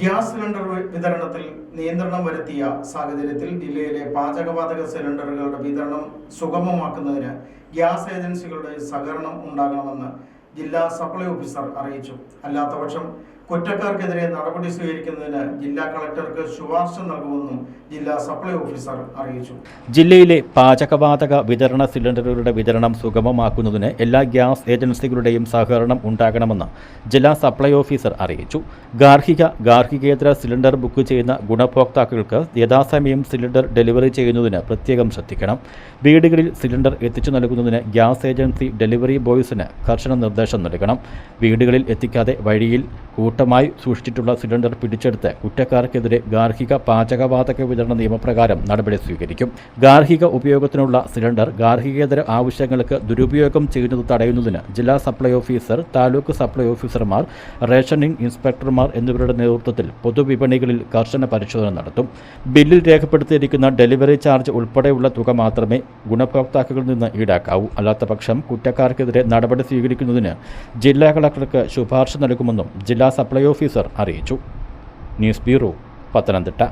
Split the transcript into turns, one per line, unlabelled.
Gas cylinder വിതരണത്തിൽ നിയന്ത്രണം വരുത്തിയ സാഹചര്യത്തിൽ ജില്ലയിലെ പാചകവാതക സിലിണ്ടറുകളുടെ വിതരണം സുഗമമാക്കുന്നതിന് ഗ്യാസ് ഏജൻസികളുടെ സഹകരണം ഉണ്ടാകണമെന്ന് ജില്ലാ സപ്ലൈ ഓഫീസർ അറിയിച്ചു. അല്ലാത്തപക്ഷം കുറ്റക്കാർക്കെതിരെ നടപടി സ്വീകരിക്കുന്നതിന് ജില്ലാ കളക്ടർക്ക് ശുപാർശ നൽകുമെന്നും ജില്ലാ സപ്ലൈ ഓഫീസർ അറിയിച്ചു.
ജില്ലയിലെ പാചകവാതക വിതരണ സിലിണ്ടറുകളുടെ വിതരണം സുഗമമാക്കുന്നതിന് എല്ലാ ഗ്യാസ് ഏജൻസികളുടെയും സഹകരണം ഉണ്ടാകണമെന്ന് ജില്ലാ സപ്ലൈ ഓഫീസർ അറിയിച്ചു. ഗാർഹികേതര സിലിണ്ടർ ബുക്ക് ചെയ്യുന്ന ഗുണഭോക്താക്കൾക്ക് യഥാസമയം സിലിണ്ടർ ഡെലിവറി ചെയ്യുന്നതിന് പ്രത്യേകം ശ്രദ്ധിക്കണം. വീടുകളിൽ സിലിണ്ടർ എത്തിച്ചു നൽകുന്നതിന് ഗ്യാസ് ഏജൻസി ഡെലിവറി ബോയ്സിന് കർശന നിർദ്ദേശം നൽകണം. വീടുകളിൽ എത്തിക്കാതെ വഴിയിൽ കൂട്ടമായി സൂക്ഷിച്ചിട്ടുള്ള സിലിണ്ടർ പിടിച്ചെടുത്ത് കുറ്റക്കാർക്കെതിരെ ഗാർഹിക പാചകവാതക വിതരണ നിയമപ്രകാരം നടപടി സ്വീകരിക്കും. ഗാർഹിക ഉപയോഗത്തിനുള്ള സിലിണ്ടർ ഗാർഹികേതര ആവശ്യങ്ങൾക്ക് ദുരുപയോഗം ചെയ്യുന്നത് തടയുന്നതിന് ജില്ലാ സപ്ലൈ ഓഫീസർ, താലൂക്ക് സപ്ലൈ ഓഫീസർമാർ, റേഷനിംഗ് ഇൻസ്പെക്ടർമാർ എന്നിവരുടെ നേതൃത്വത്തിൽ പൊതുവിപണികളിൽ കർശന പരിശോധന നടത്തും. ബില്ലിൽ രേഖപ്പെടുത്തിയിരിക്കുന്ന ഡെലിവറി ചാർജ് ഉൾപ്പെടെയുള്ള തുക മാത്രമേ ഗുണഭോക്താക്കളിൽ നിന്ന് ഈടാക്കാവൂ. അല്ലാത്തപക്ഷം കുറ്റക്കാർക്കെതിരെ നടപടി സ്വീകരിക്കുന്നതിന് ജില്ലാ കളക്ടർക്ക് ശുപാർശ നൽകുമെന്നും ജില്ലാ സപ്ലൈ ഓഫീസർ അറിയിച്ചു. News bureau, Pathanamthitta.